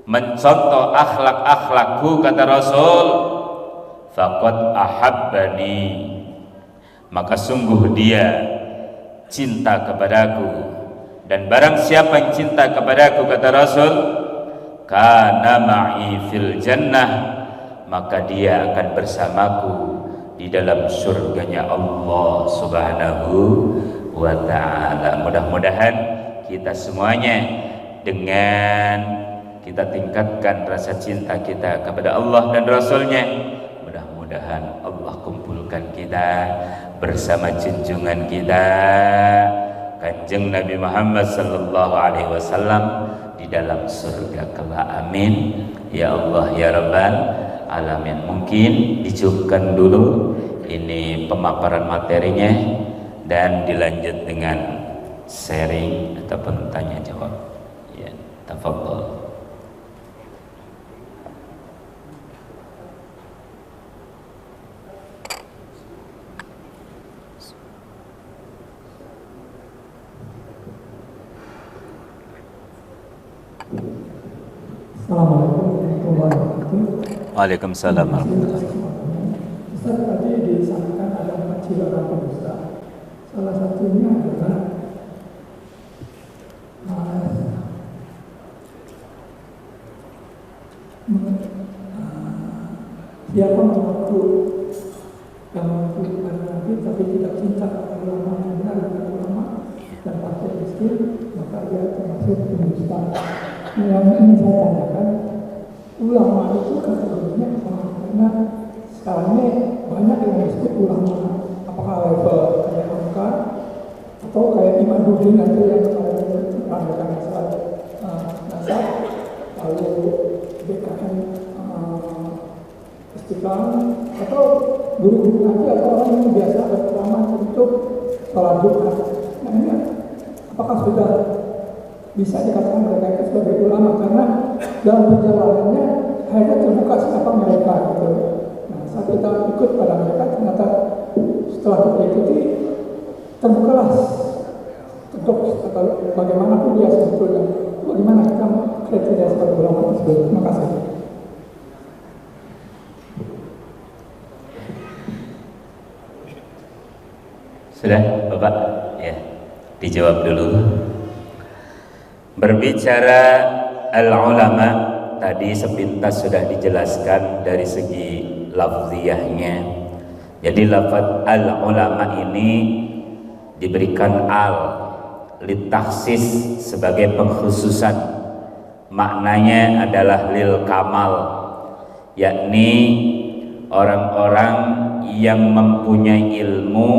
mencontoh akhlak-akhlakku, kata Rasul, faqad ahabbani, maka sungguh dia cinta kepadaku. Dan barang siapa yang cinta kepadaku, kata Rasul, kana ma'i fil jannah, maka dia akan bersamaku di dalam surganya Allah Subhanahu wa Ta'ala. Mudah-mudahan kita semuanya dengan kita tingkatkan rasa cinta kita kepada Allah dan Rasulnya, mudah-mudahan Allah kumpulkan kita bersama junjungan kita Kanjeng Nabi Muhammad sallallahu alaihi wasallam di dalam surga kelak. Amin ya Allah ya Rabbal alamin. Mungkin dicukupkan dulu ini pemaparan materinya dan dilanjut dengan sharing ataupun tanya jawab. Ya, tafadhol.
Assalamualaikum warahmatullahi wabarakatuh.
Waalaikumsalam warahmatullahi
wabarakatuh. Ustaz, tadi disampaikan ada 4 ciri orang pendusta. Salah satunya adalah siapa mengaku yang mengikuti Nabi tapi tidak cinta kepada ulama yang benar dan ulama dan partai miskin, maka dia termasuk pendusta. Yang ingin saya tanyakan, ulama itu kan sebenarnya karena sekarang ini banyak yang disebut ulama, apakah level kayak angka atau kayak Imaduddin nanti yang merancang asal nasab, lalu BKM Istiqlal, atau guru-guru nanti atau orang yang biasa berpengalaman untuk sholat Jumat. Nah ini apakah sudah bisa dikatakan mereka itu sebagai ulama, karena dalam perjalanannya akhirnya terbuka siapa mereka gitu. Nah saat kita ikut pada mereka, ternyata setelah kita ikuti terbukalah untuk bagaimana pun dia sebetulnya, bagaimana kita kriteria sebagai ulama tersebut. Terima kasih.
Sudah Bapak? Ya, dijawab dulu. Berbicara al-ulama tadi sepintas sudah dijelaskan dari segi lafziyahnya. Jadi lafaz al-ulama ini diberikan al litaksis sebagai pengkhususan. Maknanya adalah lil kamal, yakni orang-orang yang mempunyai ilmu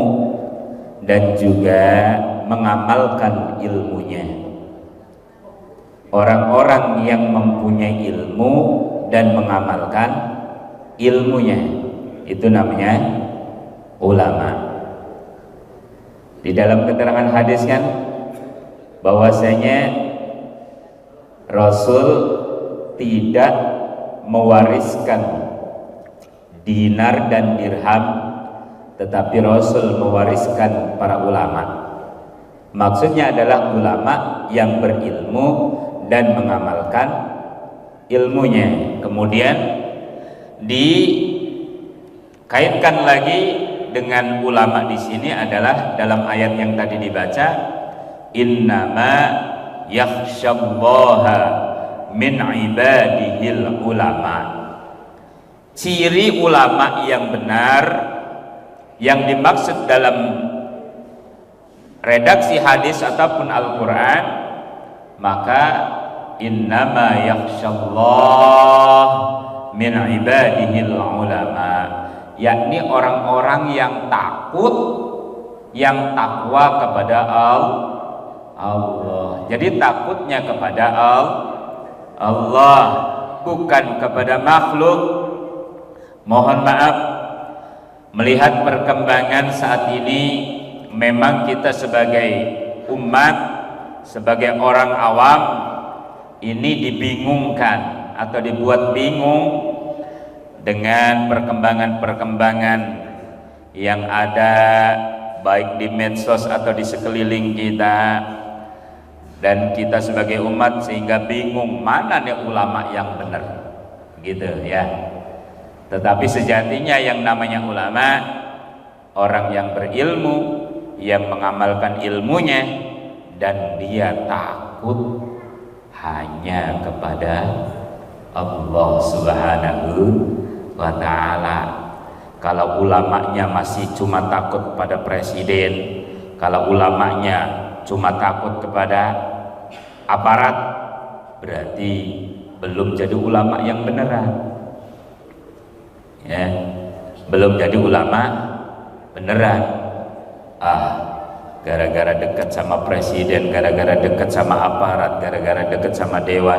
dan juga mengamalkan ilmunya. Orang-orang yang mempunyai ilmu dan mengamalkan ilmunya, itu namanya ulama. Di dalam keterangan hadis kan bahwasanya Rasul tidak mewariskan dinar dan dirham, tetapi Rasul mewariskan para ulama. Maksudnya adalah ulama yang berilmu dan mengamalkan ilmunya. Kemudian dikaitkan lagi dengan ulama di sini adalah dalam ayat yang tadi dibaca, innama yakhsyallaha min ibadihil ulama. Ciri ulama yang benar yang dimaksud dalam redaksi hadis ataupun Al-Quran, maka innama yakhsyallah min ibadihil ulama, yakni orang-orang yang takut, yang takwa kepada Allah. Jadi takutnya kepada Allah, bukan kepada makhluk. Mohon maaf, melihat perkembangan saat ini, memang kita sebagai umat, sebagai orang awam, ini dibingungkan atau dibuat bingung dengan perkembangan-perkembangan yang ada baik di medsos atau di sekeliling kita, dan kita sebagai umat sehingga bingung mana nih ulama yang benar, gitu ya. Tetapi sejatinya yang namanya ulama, orang yang berilmu, yang mengamalkan ilmunya, dan dia takut hanya kepada Allah Subhanahu wa ta'ala. Kalau ulamanya masih cuma takut kepada presiden, kalau ulamanya cuma takut kepada aparat, berarti belum jadi ulama yang beneran. Ya, belum jadi ulama beneran. Gara-gara dekat sama presiden, gara-gara dekat sama aparat, gara-gara dekat sama dewan,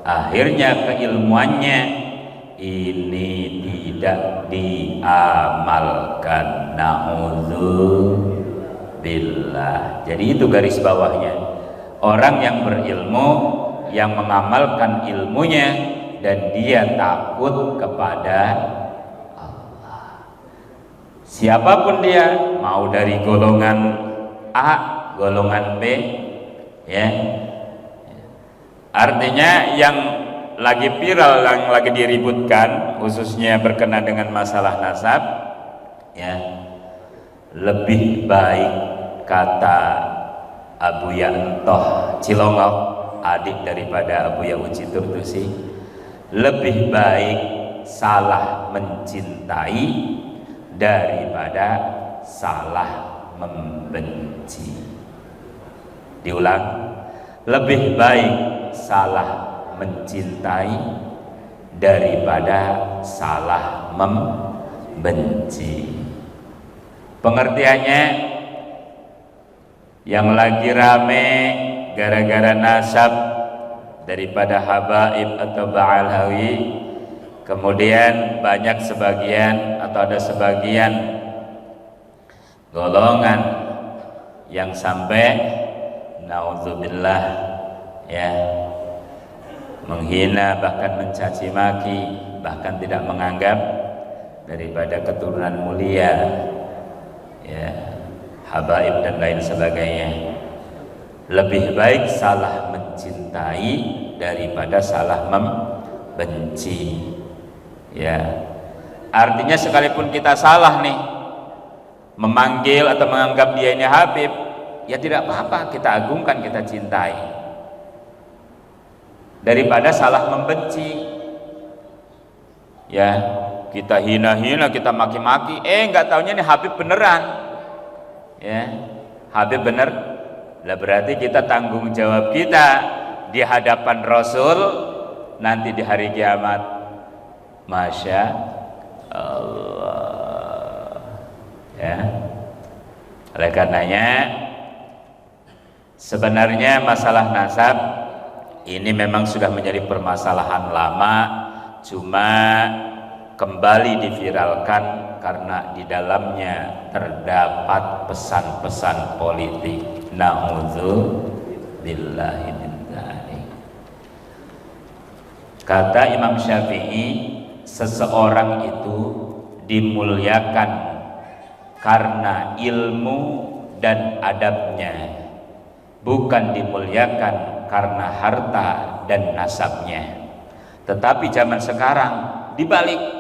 akhirnya keilmuannya ini tidak diamalkan. Na'udzubillah. Jadi itu garis bawahnya. Orang yang berilmu, yang mengamalkan ilmunya, dan dia takut kepada siapapun dia, mau dari golongan A, golongan B, ya. Artinya yang lagi viral, yang lagi diributkan, khususnya berkenaan dengan masalah nasab, ya, lebih baik kata Abu Yantoh Cilongok, adik daripada Abu Yauci Turtusi, lebih baik salah mencintai daripada salah membenci. Diulang, lebih baik salah mencintai daripada salah membenci. Pengertiannya, yang lagi rame gara-gara nasab daripada habaib atau ba'alhawi, kemudian banyak sebagian atau ada sebagian golongan yang sampai naudzubillah, ya, menghina, bahkan mencaci maki, bahkan tidak menganggap daripada keturunan mulia, ya, habaib dan lain sebagainya. Lebih baik salah mencintai daripada salah membenci. Ya, artinya sekalipun kita salah nih memanggil atau menganggap dia ini Habib, ya tidak apa-apa, kita agungkan, kita cintai, daripada salah membenci. Ya, kita hina-hina, kita maki-maki, nggak taunya nih Habib beneran, ya, Habib bener. Lah berarti kita tanggung jawab kita di hadapan Rasul nanti di hari kiamat. Masya Allah, ya, Oleh karenanya sebenarnya masalah nasab ini memang sudah menjadi permasalahan lama, cuma kembali diviralkan karena di dalamnya terdapat pesan-pesan politik. Na'udzubillahi min dzalik. Kata Imam Syafi'i, seseorang itu dimuliakan karena ilmu dan adabnya, bukan dimuliakan karena harta dan nasabnya. Tetapi zaman sekarang dibalik.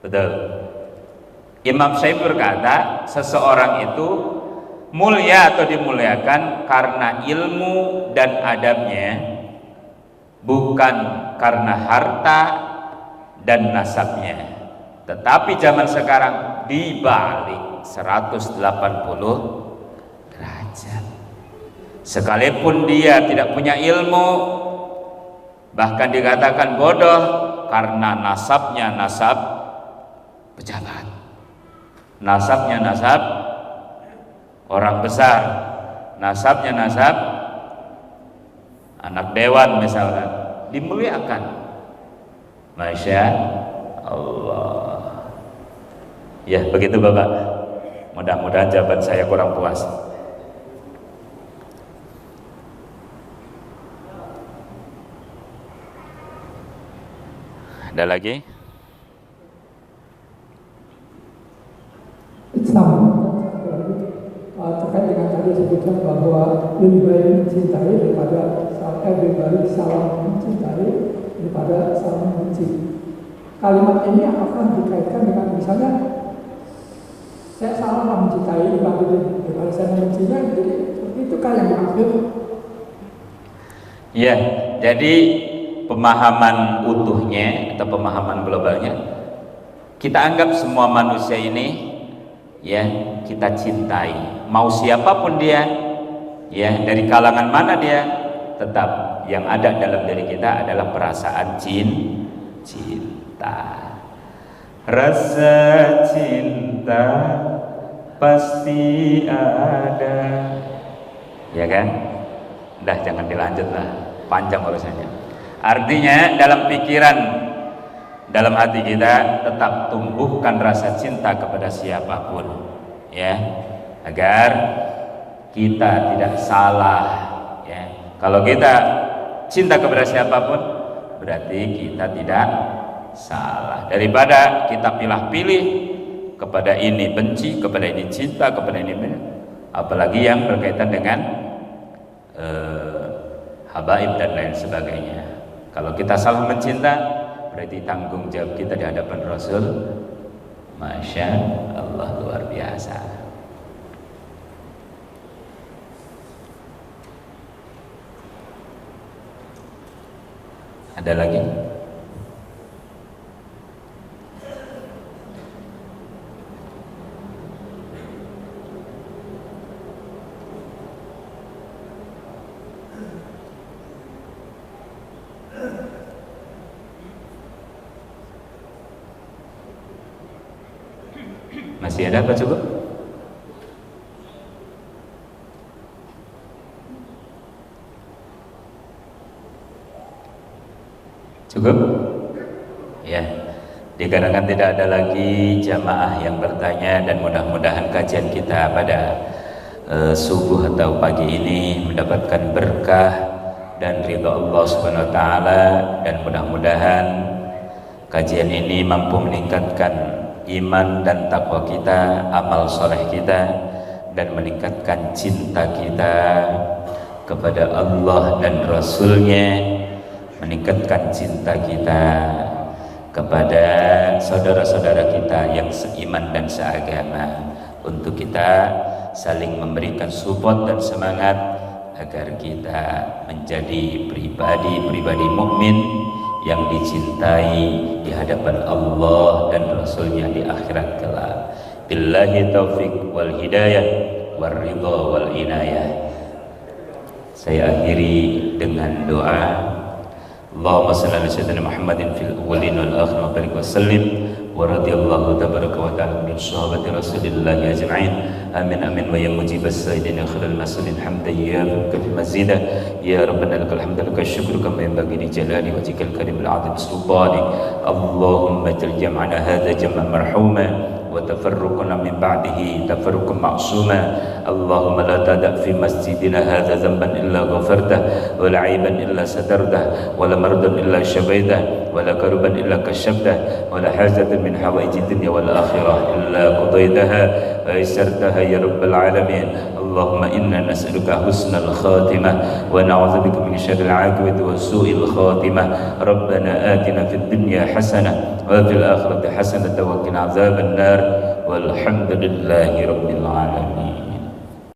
Betul. Imam Syafi'i berkata, seseorang itu mulia atau dimuliakan karena ilmu dan adabnya, bukan karena harta dan nasabnya. Tetapi zaman sekarang dibalik 180 derajat. Sekalipun dia tidak punya ilmu, bahkan dikatakan bodoh karena nasabnya nasab pejabat, nasabnya nasab orang besar, nasabnya nasab anak dewan misalkan, dimuliakan. Masya Allah. Ya begitu Bapak. Mudah-mudahan jawaban saya kurang puas. Ada lagi?
Terkait dengan tadi sebutkan bahwa lebih baik mencintai daripada lebih baik salah mencintai daripada salah membenci. Kalimat ini apakah dikaitkan dengan misalnya saya salah mencintai Ibrahim daripada saya membencinya, jadi seperti itu kan yang dimaksud?
Ya, jadi pemahaman utuhnya atau pemahaman globalnya, kita anggap semua manusia ini ya kita cintai, mau siapapun dia, ya dari kalangan mana dia, tetap yang ada dalam diri kita adalah perasaan cinta. Rasa cinta pasti ada, ya kan? Udah jangan dilanjut lah, panjang urusannya. Artinya dalam pikiran, dalam hati kita tetap tumbuhkan rasa cinta kepada siapapun, ya, agar kita tidak salah, ya. Kalau kita cinta kepada siapapun, berarti kita tidak salah. Daripada kita pilih-pilih, kepada ini benci, kepada ini cinta, kepada ini benci, apalagi yang berkaitan dengan habaib dan lain sebagainya. Kalau kita salah mencinta, berarti tanggung jawab kita di hadapan Rasul, Masya Allah, luar biasa. Ada lagi? Masih ada apa cukup? Cukup? Ya, dikarenakan tidak ada lagi jamaah yang bertanya, dan mudah-mudahan kajian kita pada subuh atau pagi ini mendapatkan berkah dan ridha Allah Subhanahu wa taala, dan mudah-mudahan kajian ini mampu meningkatkan iman dan takwa kita, amal soleh kita, dan meningkatkan cinta kita kepada Allah dan Rasulnya, meningkatkan cinta kita kepada saudara-saudara kita yang seiman dan seagama, untuk kita saling memberikan support dan semangat agar kita menjadi pribadi mukmin yang dicintai di hadapan Allah dan Rasulnya di akhirat kelak. Billahi taufiq wal hidayah wal ridha wal inayah. Saya akhiri dengan doa. Allahumma salli ala sayyidina Muhammadin fil awwalin wal akhirin wa barik wa sallim ورضي الله تبارك وتعالى من صحابة رسول الله أجمعين آمين آمين ويا مجيب السائلين خير المسؤولين حمدا يا رب مزيدا يا ربنا لك الحمد لك الشكر كما ينبغي لجلال وجهك الكريم العظيم سلطانك اللهم اجعل جمعنا هذا جمعا مرحوما وتفرقنا من بعده تفرقا معصوما اللهم لا تدع في مسجدنا هذا ذنبا إلا غفرته ولا عيبا إلا سترته ولا مرضا إلا شفيته ولا كربا إلا كشفته ولا حاجة من حوائج الدنيا والآخرة إلا قضيتها ويسرتها يا رب العالمين اللهم إنا نسألك حسن الخاتمة ونعوذ بك من شر العاقبة وسوء الخاتمة ربنا آتنا في الدنيا حسنة وفي الآخرة حسنة وقنا عذاب النار والحمد لله رب العالمين.